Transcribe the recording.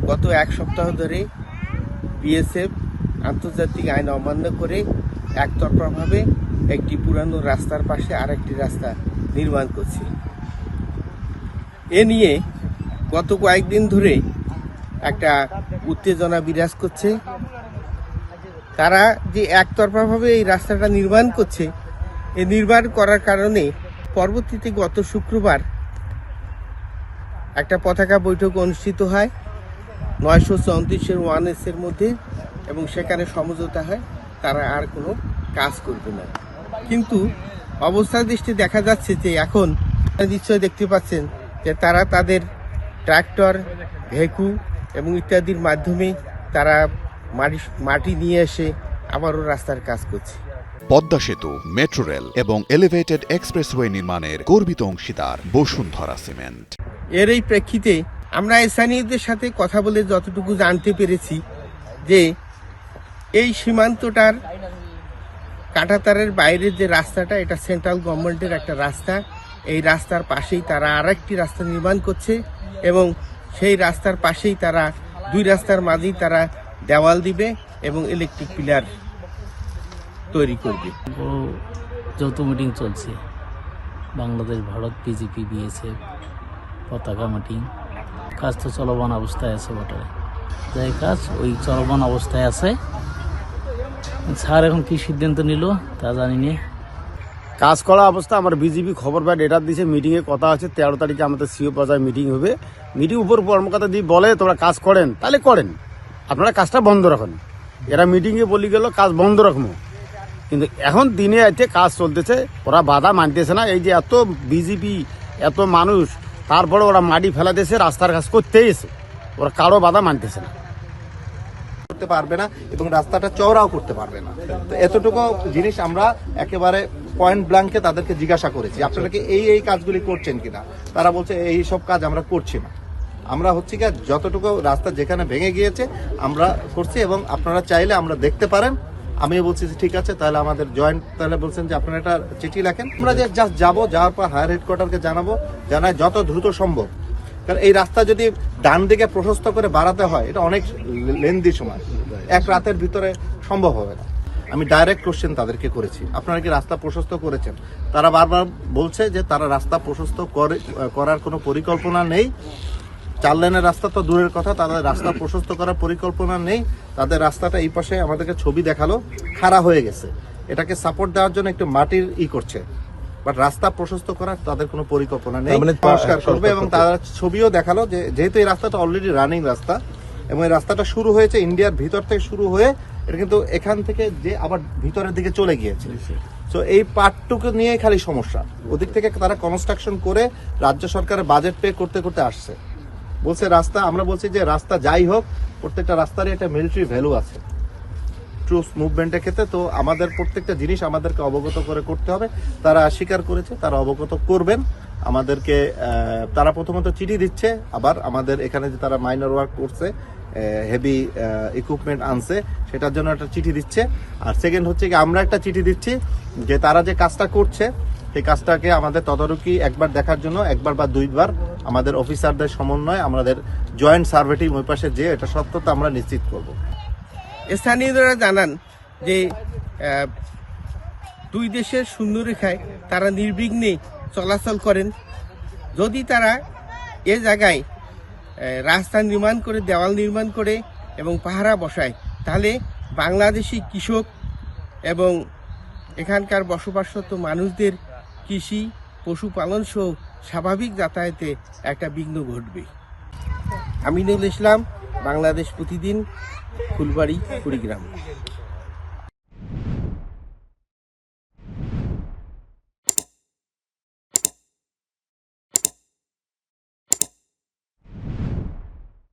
গত এক সপ্তাহ ধরে বিএসএফ আন্তর্জাতিক আইন অমান্য করে একতরফাভাবে একটি পুরানো রাস্তার পাশে আরেকটি রাস্তা নির্মাণ করছে। এ নিয়ে গত কয়েকদিন ধরে একটা উত্তেজনা বিরাজ করছে। তারা যে একতরফাভাবে এই রাস্তাটা নির্মাণ করছে, এই নির্মাণ করার কারণে পরবর্তীতে গত শুক্রবার একটা পতাকা বৈঠক অনুষ্ঠিত হয় 934-এর 1S-এর মধ্যে, এবং সেখানে সমঝোতা হয় তারা আর কোনো কাজ করবে না। কিন্তু অবস্থার দৃষ্টি দেখা যাচ্ছে যে এখন নিশ্চয় দেখতে পাচ্ছেন যে তারা তাদের ট্রাক্টর, ভেকু এবং ইত্যাদির মাধ্যমে তারা মাটি নিয়ে এসে আবারও রাস্তার কাজ করছে। পদ্মা সেতু, মেট্রো রেল এবং এলিভেটেড এক্সপ্রেসওয়ে নির্মাণের গর্বিত অংশীদার বসুন্ধরা সিমেন্ট। এর এই প্রেক্ষিতে আমরা স্থানীয়দের সাথে কথা বলে যতটুকু জানতে পেরেছি যে এই সীমান্তটার কাঁটাতারের বাইরের যে রাস্তাটা, এটা সেন্ট্রাল গভর্নমেন্টের একটা রাস্তা। এই রাস্তার পাশেই তারা আরেকটি রাস্তা নির্মাণ করছে এবং সেই রাস্তার পাশেই তারা দুই রাস্তার মাঝেই তারা দেওয়াল দিবে এবং ইলেকট্রিক পিলার তৈরি করবে। যৌথ মিটিং চলছে, বাংলাদেশ, ভারত, বিজেপি, বিএসএফ, পতাকা মিটিং। কাজ তো চলমান অবস্থায় আছে বটে, যাই কাজ ওই চলমান অবস্থায় আছে। স্যার এখন কি সিদ্ধান্ত নিল তা জানি না। কাজ করা অবস্থা আমার বিজেপি খবর পায়, ডেটার দিয়েছে, মিটিংয়ে কথা আছে 13 তারিখে আমাদের সিও পর্যায়ে মিটিং হবে। মিটিং উপর কর্মকর্তা দিয়ে বলে তোমরা কাজ করেন, তাহলে করেন, আপনারা কাজটা বন্ধ রাখেন। এরা মিটিংয়ে বলি গেল কাজ বন্ধ রাখবো, কিন্তু এখন দিনে আছে কাজ চলতেছে, ওরা বাধা মানতেছে না। এই যে এত বিজেপি, এত মানুষ, তারপরে ওরা মাটি ফেলা দিয়েছে, রাস্তার কাজ করতেই এসে ওরা কারো বাধা মানতেছে না, করতে পারবে না এবং রাস্তাটা চওড়াও করতে পারবে না। তো এতটুকু জিনিস আমরা একেবারে পয়েন্ট ব্ল্যাঙ্কে তাদেরকে জিজ্ঞাসা করেছি, আপনারা কি এই কাজগুলি করছেন কিনা। তারা বলছে এই সব কাজ আমরা করছি না। আমরা হচ্ছে কি যতটুকু রাস্তা যেখানে ভেঙে গিয়েছে আমরা করছি, এবং আপনারা চাইলে আমরা দেখতে পারেন। আমিও বলছি ঠিক আছে, তাহলে আমাদের জয়েন্ট, তাহলে বলছেন যে আপনারা একটা চিঠি লেখেন, আমরা যে জাস্ট যাবো, যাওয়ার পর হায়ার হেডকোয়ার্টারকে জানাই যত দ্রুত সম্ভব। কারণ এই রাস্তা যদি ডান দিকে প্রশস্ত করে বাড়াতে হয়, এটা অনেক লেন্দি সময়, এক রাতের ভিতরে সম্ভব হবে না। আমি ডাইরেক্ট কোশ্চেন তাদেরকে করেছি, আপনারা কি রাস্তা প্রশস্ত করেছেন? তারা বারবার বলছে যে তারা রাস্তা প্রশস্ত করার কোনো পরিকল্পনা নেই। 4 লেনের রাস্তা তো দূরের কথা, তাদের রাস্তা প্রশস্ত করার পরিকল্পনা নেই। তাদের রাস্তাটা এই পাশে আমাদেরকে ছবি দেখালো, খাড়া হয়ে গেছে, এটাকে সাপোর্ট দেওয়ার জন্য একটু মাটির করছে, বাট রাস্তা প্রশস্ত করার তাদের কোনো পরিকল্পনা নেই। সংস্কার করবে, এবং তারা ছবিও দেখালো যে যেহেতু এই রাস্তাটা অলরেডি রানিং রাস্তা এবং এই রাস্তাটা শুরু হয়েছে ইন্ডিয়ার ভিতর থেকে শুরু হয়ে, এটা কিন্তু এখান থেকে যে আবার ভিতরের দিকে চলে গিয়েছে। তো এই পার্টটুকু নিয়ে খালি সমস্যা, ওদিক থেকে তারা কনস্ট্রাকশন করে রাজ্য সরকারের বাজেট পে করতে করতে আসছে। বলছে রাস্তা, আমরা বলছি যে রাস্তা যাই হোক, প্রত্যেকটা রাস্তারই একটা মিলিটারি ভ্যালু আছে ট্রুপস মুভমেন্টের ক্ষেত্রে। তো আমাদের প্রত্যেকটা জিনিস আমাদেরকে অবগত করে করতে হবে। তারা স্বীকার করেছে, তারা অবগত করবেন আমাদেরকে। তারা প্রথমত চিঠি দিচ্ছে, আবার আমাদের এখানে যে তারা মাইনর ওয়ার্ক করছে, হেভি ইকুইপমেন্ট আনছে, সেটার জন্য একটা চিঠি দিচ্ছে। আর সেকেন্ড হচ্ছে কি, আমরা একটা চিঠি দিচ্ছি যে তারা যে কাজটা করছে সেই কাজটাকে আমাদের তদারকি একবার দেখার জন্য, একবার বা দুইবার আমাদের অফিসারদের সমন্বয় আমাদের জয়েন্ট সার্ভে টিম ওই পাশে যে এটা সত্যতা আমরা নিশ্চিত করব। স্থানীয়রা জানান যে দুই দেশের শূন্যরেখায় তারা নির্বিঘ্নে চলাচল করেন। যদি তারা এ জায়গায় রাস্তা নির্মাণ করে, দেওয়াল নির্মাণ করে এবং পাহারা বসায়, তাহলে বাংলাদেশি কৃষক এবং এখানকার বসবাসরত মানুষদের কৃষি, পশুপালন সহ স্বাভাবিক যাতায়াতে একটা বিঘ্ন ঘটবে। আমিনুল ইসলাম, বাংলাদেশ প্রতিদিন, ফুলবাড়ি, কুড়িগ্রাম।